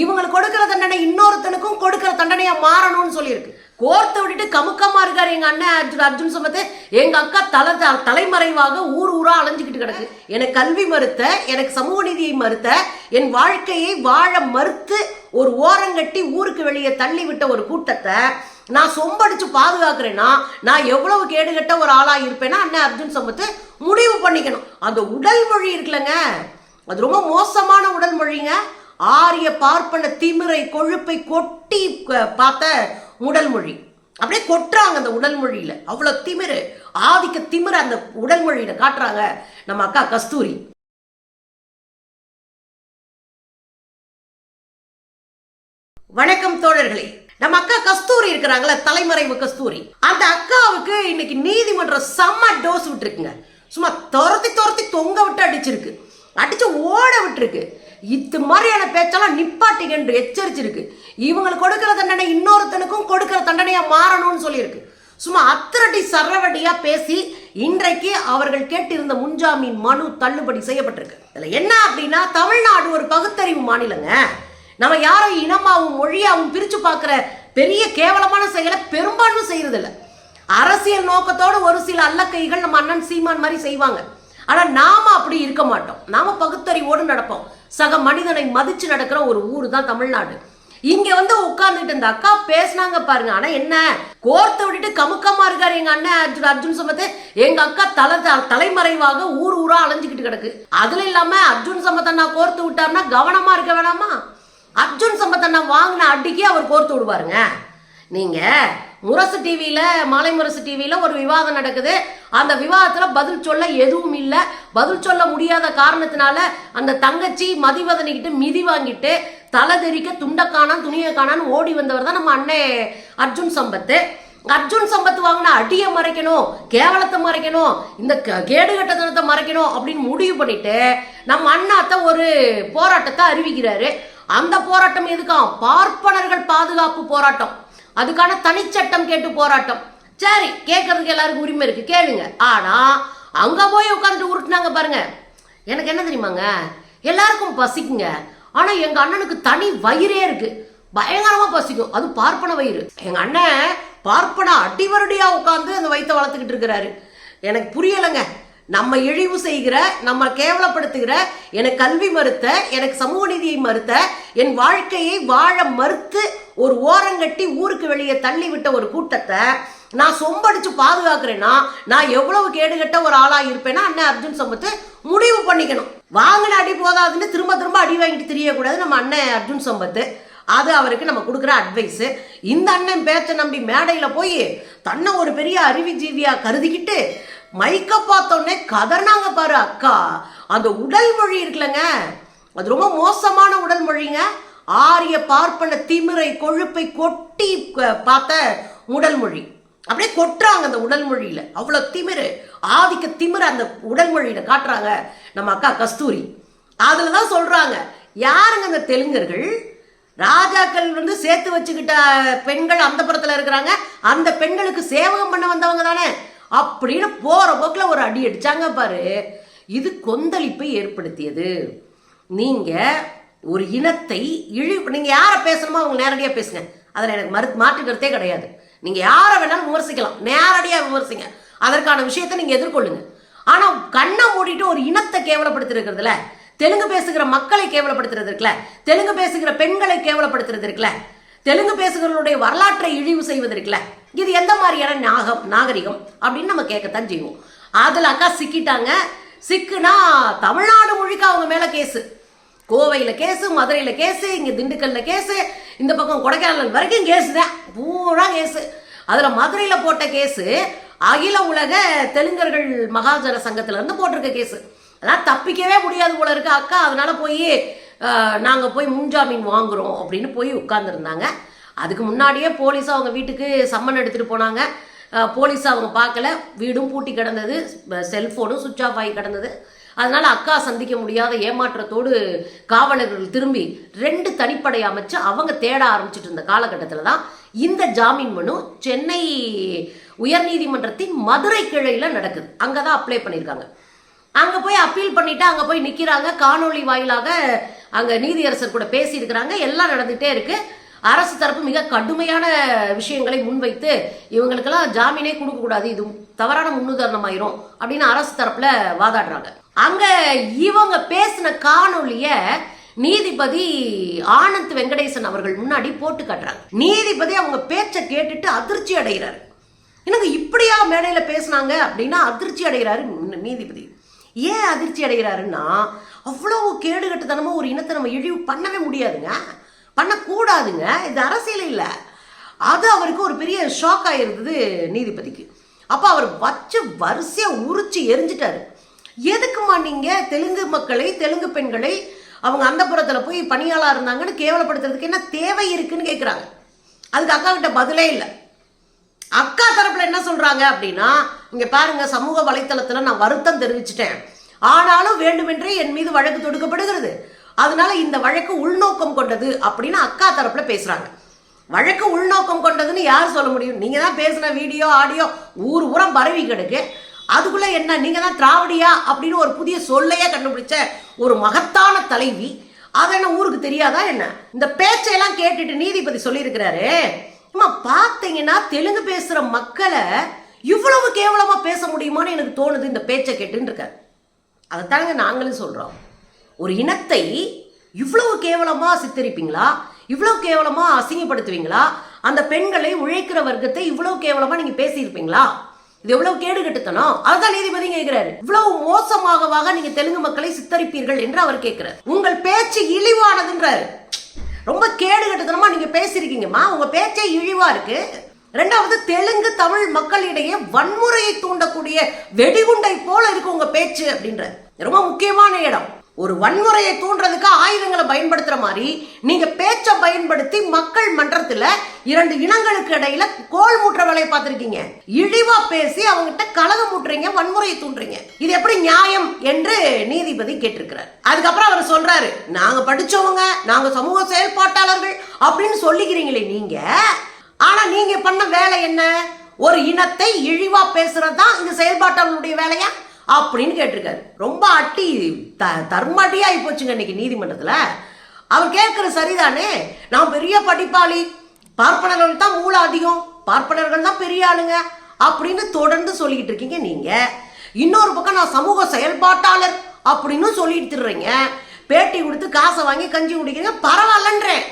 இவங்களுக்கு கொடுக்கிற தண்டனை இன்னொருத்தனுக்கும் கொடுக்கிற தண்டனையா மாறணும்னு சொல்லியிருக்கு. கோர்த்தை விட்டுட்டு கமுக்கமா இருக்காரு எங்க அண்ணன் அர்ஜுன் சம்பத். எங்க அக்கா தலைமறைவாக ஊர் ஊரா அலைஞ்சுக்கிட்டு கிடக்கு. எனக்கு கல்வி மறுத்த, எனக்கு சமூக நீதியை மறுத்த, என் வாழ்க்கையை வாழ மறுத்து ஒரு ஓரங்கட்டி ஊருக்கு வெளியே தள்ளி விட்ட ஒரு கூட்டத்தை நான் சொம்படிச்சு பாதுகாக்கிறேன்னா நான் எவ்வளவு கேடுகட்ட ஒரு ஆளா இருப்பேன்னா அண்ணன் அர்ஜுன் சம்பத் முடிவு பண்ணிக்கணும். அந்த உடல் மொழி இருக்குல்லங்க, அது ரொம்ப மோசமான உடல் மொழிங்க. ஆரிய பார்ப்பன திமிரை கொழுப்பை கொட்டி பார்த்த உடல் மொழி. அப்படியே கொட்டுறாங்க அந்த உடல் மொழியில. அவ்வளவு திமிரு, ஆதிக்க திமிரு அந்த உடல் மொழியில காட்டுறாங்க நம்ம அக்கா கஸ்தூரி. வணக்கம் தோழர்களே. நம்ம அக்கா கஸ்தூரி இருக்கிறாங்களா, தலைமறைவு கஸ்தூரி. அந்த அக்காவுக்கு இன்னைக்கு நீதிமன்றம் செம்ம டோஸ் விட்டுருக்குங்க. சும்மா துரத்தி துரத்தி தொங்க விட்டு அடிச்சிருக்கு, அடிச்சு ஓட விட்டுருக்கு. இது மாதிரியான பேச்செல்லாம் நிப்பாட்டிங்க என்று எச்சரிச்சிருக்கு. இவங்களுக்கு கொடுக்கிற தண்டனை இன்னொருத்தனுக்கும் கொடுக்கிற தண்டனையா மாறணும்னு சொல்லியிருக்கு. சும்மா அத்திரட்டி சரவடியா பேசி இன்றைக்கு அவர்கள் கேட்டிருந்த முன்ஜாமீன் மனு தள்ளுபடி செய்யப்பட்டிருக்கு. இதுல என்ன அப்படின்னா, தமிழ்நாடு ஒரு பகுத்தறிவு மாநிலங்க. நம்ம யாரும் இனமாவும் மொழியாவும் பிரிச்சு பார்க்கிற பெரிய கேவலமான செயலை பெரும்பான்மை செய்யறது இல்லை. அரசியல் நோக்கத்தோடு ஒரு சில அல்லக்கைகள் நம்ம அண்ணன் சீமான் மாதிரி செய்வாங்க. ஆனா நாம அப்படி இருக்க மாட்டோம். நாம பகுத்தறிவோடு நடப்போம். சக மனிதனை மதிச்சு நடக்கிற ஒரு ஊரு தான் தமிழ்நாடு. இங்க வந்து உட்கார்ந்துட்டு இந்த அக்கா பேசினாங்க பாருங்க. ஆனா என்ன, கோர்த்தை விட்டுட்டு கமுக்கமா இருக்காரு எங்க அண்ணன் அர்ஜுன் சம்பத். எங்க அக்கா தலைமறைவாக ஊர் ஊரா அலைஞ்சுக்கிட்டு கிடக்கு. அதுல இல்லாம அர்ஜுன் சம்பத் அண்ணா கோர்த்து விட்டாருன்னா கவனமா இருக்க வேணாமா? அர்ஜுன் சம்பத் அண்ணா வாங்கின அடிக்கே அவர் கோர்த்து விடுவாருங்க. நீங்க முரசு டிவியில, மாலை முரசு டிவியில ஒரு விவாதம் நடக்குது. அந்த விவாதத்துல பதில் சொல்ல எதுவும் இல்லை. பதில் சொல்ல முடியாத காரணத்தினால அந்த தங்கச்சி மதிவதனிக்கிட்டு மிதி வாங்கிட்டு தலை தெரிக்க துண்டக்கானான் துணியை காணான்னு ஓடி வந்தவர் தான் நம்ம அண்ணே அர்ஜுன் சம்பத். அர்ஜுன் சம்பத் வாங்கின அடியை மறைக்கணும், கேவலத்தை மறைக்கணும், இந்த கேடுகட்டத்தனத்தை மறைக்கணும் அப்படின்னு முடிவு பண்ணிட்டு நம்ம அண்ணாத்த ஒரு போராட்டத்தை அறிவிக்கிறாரு. அந்த போராட்டம் எதுக்காம்? பார்ப்பனர்கள் பாதுகாப்பு போராட்டம். அதுக்கான தனிச்சட்டம் கேட்டு போராட்டம். சரி, கேட்கறதுக்கு எல்லாருக்கும் உரிமை இருக்கு, கேளுங்க. ஆனா அங்க போய் உட்காந்துட்டு உருட்டுனாங்க பாருங்க. எனக்கு என்ன தெரியுமாங்க, எல்லாருக்கும் பசிக்குங்க. ஆனா எங்க அண்ணனுக்கு தனி வயிறே இருக்கு, பயங்கரமா பசிக்கும். அது பார்ப்பன வயிறு. எங்க அண்ணன் பார்ப்பன அடிவரடியா உட்காந்து அந்த வயிற்றை வளர்த்துக்கிட்டு இருக்கிறாரு. எனக்கு புரியலைங்க. நம்ம இழிவு செய்கிற, நம்ம கேவலப்படுத்துகிற, எனக்கு கல்வி மறுத்த, எனக்கு சமூக நீதியை மறுத்த, என் வாழ்க்கையை வாழ மறுத்து ஒரு ஓரங்கட்டி ஊருக்கு வெளியே தள்ளி விட்ட ஒரு கூட்டத்தை நான் சொம்படிச்சு பாதுகாக்கிறேன்னா நான் எவ்வளவு கேடுகட்ட ஒரு ஆளா இருப்பேன்னா அண்ணன் அர்ஜுன் சம்பத் முடிவு பண்ணிக்கணும். வாங்கின அடி போதாதுன்னு திரும்ப திரும்ப அடி வாங்கிட்டு தெரியக்கூடாது நம்ம அண்ணன் அர்ஜுன் சம்பத். அது அவருக்கு நம்ம கொடுக்குற அட்வைஸ். இந்த அண்ணன் பேச்சை நம்பி மேடையில போய் தன்னை ஒரு பெரிய அறிவுஜீவியா கருதிக்கிட்டு மைக்க பார்த்தோன்னே கதர்னாங்க பாரு அக்கா. அந்த உடல் மொழி இருக்குல்லங்க, அது ரொம்ப மோசமான உடல் மொழிங்க. ஆரிய பார்ப்பன திமிரை கொழுப்பை கொட்டி பார்த்த உடல் மொழி. அப்படியே கொட்டுறாங்க அந்த உடல் மொழியில. அவ்வளவு திமிரு, ஆதிக்க திமிரு அந்த உடல் மொழியில காட்டுறாங்க நம்ம அக்கா கஸ்தூரி. அதுலதான் சொல்றாங்க, யாருங்க அந்த தெலுங்கர்கள்? ராஜாக்கள் வந்து சேர்த்து வச்சுக்கிட்ட பெண்கள் அந்த புறத்துல இருக்கிறாங்க, அந்த பெண்களுக்கு சேவகம் பண்ண வந்தவங்க தானே அப்படின்னு போற போக்குல ஒரு அடி அடிச்சாங்க பாரு. இது கொந்தளிப்பை ஏற்படுத்தியது. நீங்க ஒரு இனத்தை நீங்க யாரை பேசணுமோ அவங்க நேரடியா பேசுங்க. அதுல எனக்கு மாற்று கருத்தே கிடையாது. நீங்க யாரை வேணாலும் விமர்சிக்கலாம், நேரடியா விமர்சிங்க, அதற்கான விஷயத்தை நீங்க எதிர்கொள்ளுங்க. ஆனா கண்ணை மூடிட்டு ஒரு இனத்தை கேவலப்படுத்திருக்கிறதுல, தெலுங்கு பேசுகிற மக்களை கேவலப்படுத்துறது இருக்குல்ல, தெலுங்கு பேசுகிற பெண்களை கேவலப்படுத்துறது இருக்குல்ல, தெலுங்கு பேசுகிறவர்களுடைய வரலாற்றை இழிவு செய்வது இருக்குல்ல, இது எந்த மாதிரியான நாகரிகம் அப்படின்னு நம்ம கேட்கத்தான் செய்வோம். அதுல அக்கா சிக்கிட்டாங்க. சிக்குனா தமிழ்நாடு முழுக்க அவங்க மேல கேஸு. கோவையில கேஸு, மதுரையில கேஸு, இங்க திண்டுக்கல்ல கேஸு, இந்த பக்கம் கொடைக்கானல் வரைக்கும் கேஸு தான், பூரா கேஸு. அதுல மதுரையில போட்ட கேஸு அகில உலக தெலுங்கர்கள் மகாஜன சங்கத்துல இருந்து போட்டிருக்க கேஸு. அதான் தப்பிக்கவே முடியாது போல இருக்கு அக்கா. அதனால போய் நாங்க போய் முன்ஜாமீன் வாங்குறோம் அப்படின்னு போய் உட்கார்ந்துருந்தாங்க. அதுக்கு முன்னாடியே போலீஸ் அவங்க வீட்டுக்கு சம்மன் எடுத்துட்டு போனாங்க. போலீஸ் அவங்க பார்க்கல, வீடும் பூட்டி கிடந்தது, செல்போனும் சுவிட்ச் ஆஃப் ஆகி கிடந்தது. அதனால அக்கா சந்திக்க முடியாத ஏமாற்றத்தோடு காவலர்கள் திரும்பி 2 தனிப்படை அமைச்சு அவங்க தேட ஆரம்பிச்சுட்டு இருந்த காலகட்டத்தில் தான் இந்த ஜாமீன் மனு சென்னை உயர்நீதிமன்றத்தின் மதுரை கிளையில நடக்குது. அங்கதான் அப்ளை பண்ணியிருக்காங்க. அங்க போய் அப்பீல் பண்ணிட்டு அங்க போய் நிக்கிறாங்க. காணொலி வாயிலாக அங்க நீதியரசர் கூட பேசி இருக்கிறாங்க. எல்லாம் நடந்துட்டே இருக்கு. அரசு தரப்பு மிக கடுமையான விஷயங்களை முன்வைத்து இவங்களுக்கெல்லாம் ஜாமீனே கொடுக்க கூடாது, இது தவறான முன்னுதாரணமாயிரும் அப்படின்னு அரசு தரப்புல வாதாடுறாங்க. அங்க இவங்க பேசின காணொலிய நீதிபதி ஆனந்த் வெங்கடேசன் அவர்கள் முன்னாடி போட்டு காட்டுறாங்க. நீதிபதி அவங்க பேச்சை கேட்டுட்டு அதிர்ச்சி அடைகிறாரு. எனக்கு இப்படியா மேடையில பேசினாங்க அப்படின்னா அதிர்ச்சி அடைகிறாரு நீதிபதி. ஏன் அதிர்ச்சி அடைகிறாருன்னா, அவ்வளவு கேடுகட்டுத்தனமா ஒரு இனத்தை நம்ம இழிவு பண்ணவே முடியாதுங்க, பண்ணக்கூடாதுங்க, இது அரசியல் இல்லை. அது அவருக்கு ஒரு பெரிய ஷாக் ஆயிருந்தது நீதிபதிக்கு. அப்போ அவர் வச்சு வரிசையா உரிச்சு எரிஞ்சிட்டாரு. எதுக்குமா நீங்க தெலுங்கு மக்களை, தெலுங்கு பெண்களை அவங்க அந்த புறத்தில் போய் பணியாளா இருந்தாங்கன்னு கேவலப்படுத்துறதுக்கு என்ன தேவை இருக்குன்னு கேட்குறாங்க. அதுக்கு அக்கா கிட்ட பதிலே இல்லை. அக்கா தரப்புல என்ன சொல்றாங்க அப்படின்னா, இங்க பாருங்க, சமூக வலைத்தளத்துல நான் வருத்தம் தெரிவிச்சிட்டேன், ஆனாலும் வேண்டுமென்றே என் மீது வழக்கு தொடுக்கப்படுகிறது, அதனால இந்த வழக்கு உள்நோக்கம் கொண்டது அப்படின்னு அக்கா தரப்புல பேசுறாங்க. வழக்கு உள்நோக்கம் கொண்டதுன்னு யார் சொல்ல முடியும்? நீங்க தான் பேசின வீடியோ ஆடியோ ஊர் ஊரம் பரவி கிடக்கு. அதுக்குள்ள என்ன, நீங்க தான் திராவிடியா அப்படின்னு ஒரு புதிய சொல்லையே கண்டுபிடிச்ச ஒரு மகத்தான தலைவி, அது என்ன ஊருக்கு தெரியாதா என்ன? இந்த பேச்சையெல்லாம் கேட்டுட்டு நீதிபதி சொல்லியிருக்கிறாரு, பார்த்தீங்கன்னா தெலுங்கு பேசுற மக்களை இவ்வளவு கேவலமா பேச முடியுமான்னு எனக்கு தோணுது இந்த பேச்சை கேட்டுன்னு இருக்காரு. அதைத்தாங்க நாங்களும் சொல்றோம். ஒரு இனத்தை இவ்வளவு கேவலமா சித்தரிப்பீங்களா? இவ்வளவு கேவலமா அசிங்கப்படுத்துவீங்களா? அந்த பெண்களை, உழைக்கிற வர்க்கத்தை இவ்வளவு கேவலமா நீங்க பேசியிருப்பீங்களா? இது எவ்வளவு கேடு கட்டுத்தனம். அதுதான் நீதிபதி கேட்கிறாரு. இவ்வளவு மோசமாகவாக நீங்க தெலுங்கு மக்களை சித்தரிப்பீர்கள் என்று அவர் கேட்கிறார். உங்கள் பேச்சு இழிவானதுன்றாரு. ரொம்ப கேடு கட்டுத்தனமா நீங்க பேசிருக்கீங்கம்மா, உங்க பேச்சே இழிவா இருக்கு. ரெண்டாவது, தெலுங்கு தமிழ் மக்களிடையே வன்முறையை தூண்டக்கூடிய வெடிகுண்டை போல இருக்கு உங்க பேச்சு அப்படின்ற ரொம்ப முக்கியமான இடம். ஒரு வன்முறையை தூண்டுறதுக்கு ஆயுதங்களை பயன்படுத்துற மாதிரி நீங்க பேச்சை பயன்படுத்தி மக்கள் மன்றத்துல இரண்டு இனங்களுக்கு இடையில கோல் மூற்ற வேலையை பார்த்திருக்கீங்க. இழிவா பேசி அவங்ககிட்ட கலகம் மூட்டுறீங்க, வன்முறையை தூண்டுறீங்க. இது எப்படி நியாயம் என்று நீதிபதி கேட்டிருக்கிறார். அதுக்கப்புறம் அவர் சொல்றாரு, நாங்க படிச்சவங்க, நாங்க சமூக செயல்பாட்டாளர்கள் அப்படின்னு சொல்லிக்கிறீங்களே நீங்க, ஆனா நீங்க பண்ண வேலை என்ன? ஒரு இனத்தை இழிவா பேசுறதுதான் இந்த செயல்பாட்டாளர்களுடைய வேலையா அப்படின்னு கேட்டிருக்காரு. ரொம்ப அட்டி தர்மடியா போச்சுங்க இன்னைக்கு நீதிமன்றத்துல. அவர் கேட்கிற சரிதானே, நான் பெரிய படிப்பாளி, பார்ப்பனர்கள் தான் மூல அதிகம், பார்ப்பனர்கள் தான் பெரிய ஆளுங்க அப்படின்னு தொடர்ந்து சொல்லிக்கிட்டு இருக்கீங்க நீங்க. இன்னொரு பக்கம் நான் சமூக செயல்பாட்டாளர் அப்படின்னு சொல்லிட்டு இருறீங்க, பேட்டி கொடுத்து காசை வாங்கி கஞ்சி குடிக்கிறீங்க. பரவாயில்லன்றேன்,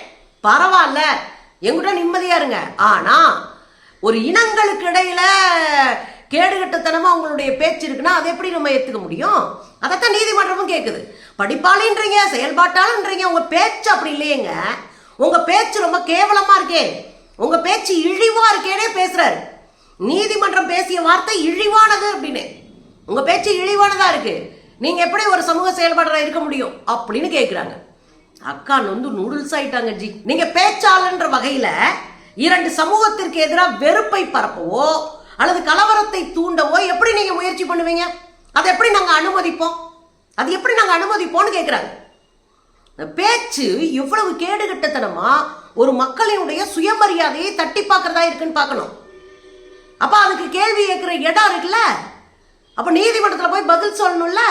பரவாயில்ல, எங்கிட்ட நிம்மதியா இருங்க. ஆனா ஒரு இனங்களுக்கு இடையில கேடுகட்டத்தனமா உங்களுடைய பேச்சு இருக்குன்னா அதை எப்படி நம்ம ஏத்துக்க முடியும்? அதைத்தான் நீதிமன்றமும் கேட்குது. படிப்பாளின்றீங்க, செயல்பாட்டாளன்றீங்க, உங்க பேச்சு அப்படி இல்லையேங்க. உங்க பேச்சு ரொம்ப கேவலமா இருக்கே, உங்க பேச்சு இழிவா இருக்கேனே பேசுறாரு. நீதிமன்றம் பேசிய வார்த்தை இழிவானது அப்படின்னு. உங்க பேச்சு இழிவானதா இருக்கு, நீங்க எப்படி ஒரு சமூக செயல்பாடுறா இருக்க முடியும் அப்படின்னு கேட்கிறாங்க. அக்கா நூடுல்ஸ் ஆயிட்டாங்க ஜி. நீங்க பேச்சாளன்ற வகையில இரண்டு சமூகத்திற்கு எதிராக வெறுப்பை பரப்பவோ அல்லது கலவரத்தை தூண்டவோ எப்படி நீங்க முயற்சி பண்ணுவீங்க? அதை எப்படி நாங்க அனுமதிப்போம்? அது எப்படி நாங்க அனுமதிப்போம்னு கேட்கிறாங்க. பேச்சு எவ்வளவு கேடுகட்டத்தனமா ஒரு மக்களினுடைய சுயமரியாதையை தட்டி பார்க்கறதா இருக்குன்னு பார்க்கணும். அப்ப அதுக்கு கேள்வி கேட்கிற இடம் இருக்குல்ல, அப்ப நீதிமன்றத்துல போய் பதில் சொல்லணும்ல.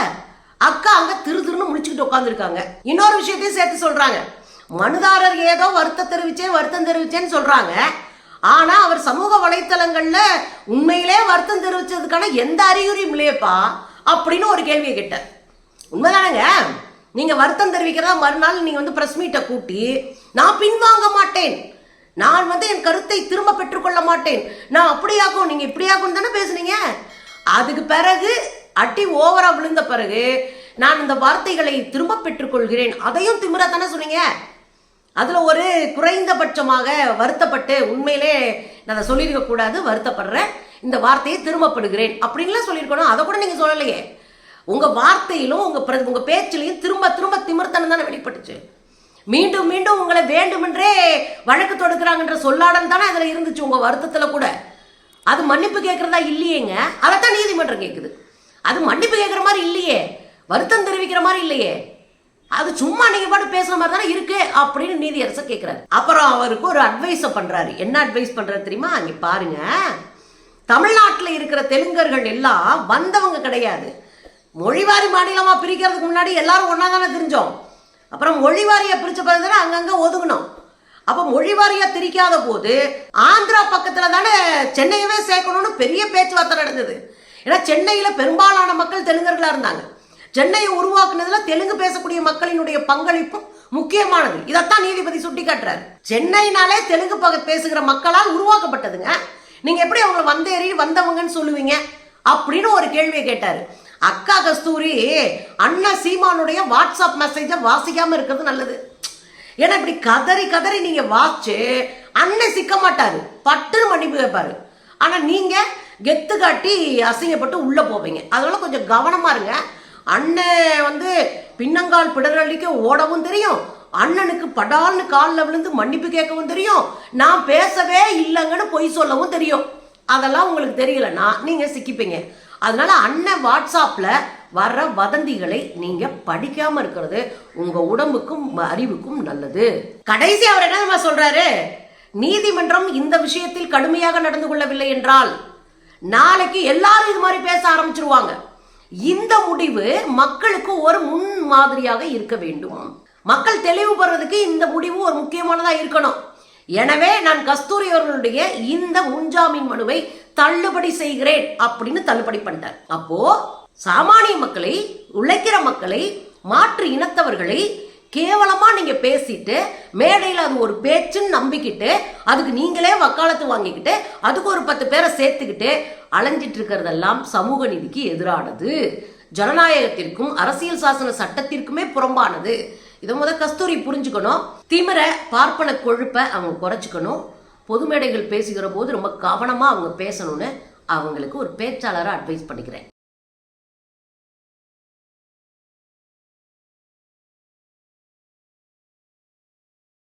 அக்கா அங்க திருன்னு முடிச்சுக்கிட்டு உட்காந்துருக்காங்க. இன்னொரு விஷயத்தையும் சேர்த்து சொல்றாங்க, மனுதாரர் ஏதோ வருத்தம் தெரிவிச்சேன்னு சொல்றாங்க, ஆனா அவர் சமூக வலைத்தளங்கள்ல உண்மையிலே வருத்தம் தெரிவிச்சதுக்கான எந்த அறிகுறியும் இல்லையப்பா அப்படின்னு ஒரு கேள்வியை கேட்டார். உண்மைதானங்க, நீங்க வருத்தம் தெரிவிக்கிறதா மறுநாள் நீங்க பிரஸ் மீட்டை கூட்டி நான் பின்வாங்க மாட்டேன், நான் என் கருத்தை திரும்ப பெற்றுக்கொள்ள மாட்டேன், நான் அப்படியாக்கும் நீங்க இப்படியாக்கும் தானே பேசுனீங்க. அதுக்கு பிறகு அட்டி ஓவரா விழுந்த பிறகு நான் இந்த வார்த்தைகளை திரும்ப பெற்றுக்கொள்கிறேன், அதையும் திமிரா தானே சொன்னீங்க. அதுல ஒரு குறைந்தபட்சமாக வருத்தப்பட்டு, உண்மையிலே நான் சொல்லியிருக்க கூடாது, வருத்தப்படுறேன், இந்த வார்த்தையை திரும்பப்படுகிறேன் அப்படின்லாம் சொல்லியிருக்கணும். அதை கூட நீங்க சொல்லலையே. உங்க வார்த்தையிலும் உங்க பேச்சிலையும் திரும்ப திரும்ப திமிர்த்தனம் தானே வெளிப்பட்டுச்சு. மீண்டும் மீண்டும் உங்களை வேண்டுமென்றே வழக்கு தொடுக்கிறாங்கன்ற சொல்லாடம் தானே அதுல இருந்துச்சு உங்க வருத்தத்துல கூட. அது மன்னிப்பு கேட்கறதா இல்லையேங்க, அதைத்தான் நீதிமன்றம் கேட்குது. அது மன்னிப்பு கேட்கிற மாதிரி இல்லையே, வருத்தம் தெரிவிக்கிற மாதிரி இல்லையே, அது சும்மா நீங்க பாட்டு பேசுற மாதிரி தானே இருக்கு அப்படின்னு நீதியரசர் கேட்கிறாரு. அப்புறம் அவருக்கு ஒரு அட்வைஸ் பண்றாரு. என்ன அட்வைஸ் பண்றாரு தெரியுமா? அங்க பாருங்க, தமிழ்நாட்டில் இருக்கிற தெலுங்கர்கள் எல்லாம் வந்தவங்க கிடையாது. மொழிவாரி மாநிலமா பிரிக்கிறதுக்கு முன்னாடி எல்லாரும் ஒன்னா தானே தெரிஞ்சோம். அப்புறம் மொழி வாரியா பிரிச்ச பிறகு அங்கங்க ஒதுங்கணும். அப்ப மொழி வாரியா திரிக்காத போது ஆந்திரா பக்கத்துல தானே சென்னையவே சேர்க்கணும்னு பெரிய பேச்சுவார்த்தை நடந்தது. ஏன்னா சென்னையில பெரும்பாலான மக்கள் தெலுங்கர்களா இருந்தாங்க. சென்னையை உருவாக்குனதுல தெலுங்கு பேசக்கூடிய மக்களினுடைய பங்களிப்பும் முக்கியமானது. இதைத்தான் நீதிபதி சுட்டி காட்டுறாரு. சென்னைனாலே தெலுங்கு பேசுகிற மக்களால் உருவாக்கப்பட்டதுங்க. நீங்க எப்படி அவங்க வந்தேறி வந்தவங்கன்னு சொல்லுவீங்க அப்படின்னு ஒரு கேள்வியை கேட்டாரு. அக்கா கஸ்தூரி அண்ணன் சீமானுடைய வாட்ஸ்அப் மெசேஜை வாசிக்காம இருக்கிறது நல்லது. ஏன்னா இப்படி கதறி கதறி நீங்க வாச்சு அண்ணன் சிக்க மாட்டாரு, பட்டுன்னு மன்னிப்பு கேட்பாரு. ஆனா நீங்க கெத்து காட்டி அசிங்கப்பட்டு உள்ள போவீங்க. அதனால கொஞ்சம் கவனமா இருங்க. அண்ணன் பின்னங்கால் பிடரளிக்க ஓடவும் தெரியும், அண்ணனுக்கு படால்னு காலில் விழுந்து மன்னிப்பு கேட்கவும் தெரியும், நான் பேசவே இல்லைங்கன்னு பொய் சொல்லவும் தெரியும். அதெல்லாம் உங்களுக்கு தெரியலன்னா நீங்க சிக்கிப்பீங்க. அதனால அண்ணன் வாட்ஸ்அப்ல வர்ற வதந்திகளை நீங்க படிக்காம இருக்கிறது உங்க உடம்புக்கும் அறிவுக்கும் நல்லது. கடைசி அவர் என்ன சொல்றாரு, நீதிமன்றம் இந்த விஷயத்தில் கடுமையாக நடந்து கொள்ளவில்லை என்றால் நாளைக்கு எல்லாரும் இது மாதிரி பேச ஆரம்பிச்சிருவாங்க. இந்த முடிவு மக்களுக்கு ஒரு முன் மாதிரியாக இருக்க வேண்டும். மக்கள் தெளிவு பெறதுக்கு இந்த முடிவு ஒரு முக்கியமானதா இருக்கணும். எனவே நான் கஸ்தூரி அவர்களுடைய இந்த முன்ஜாமீன் மனுவை தள்ளுபடி செய்கிறேன் அப்படின்னு தள்ளுபடி பண்ணிட்டார். அப்போ சாமானிய மக்களை, உழைக்கிற மக்களை, மாற்று இனத்தவர்களை கேவலமா நீங்க பேசிட்டு மேடையில் அது ஒரு பேச்சுன்னு நம்பிக்கிட்டு அதுக்கு நீங்களே வக்காலத்து வாங்கிக்கிட்டு அதுக்கு ஒரு 10 பேரை சேர்த்துக்கிட்டு அலைஞ்சிட்டு இருக்கிறதெல்லாம் சமூக நீதிக்கு எதிரானது, ஜனநாயகத்திற்கும் அரசியல் சாசன சட்டத்திற்குமே புறம்பானது. இதை கஸ்தூரி புரிஞ்சுக்கணும். திமிர பார்ப்பன கொழுப்பை அவங்க குறைச்சிக்கணும். பொது மேடைகள் பேசுகிற போது ரொம்ப கவனமா அவங்க பேசணும்னு அவங்களுக்கு ஒரு பேச்சாளராக அட்வைஸ் பண்ணிக்கிறேன்.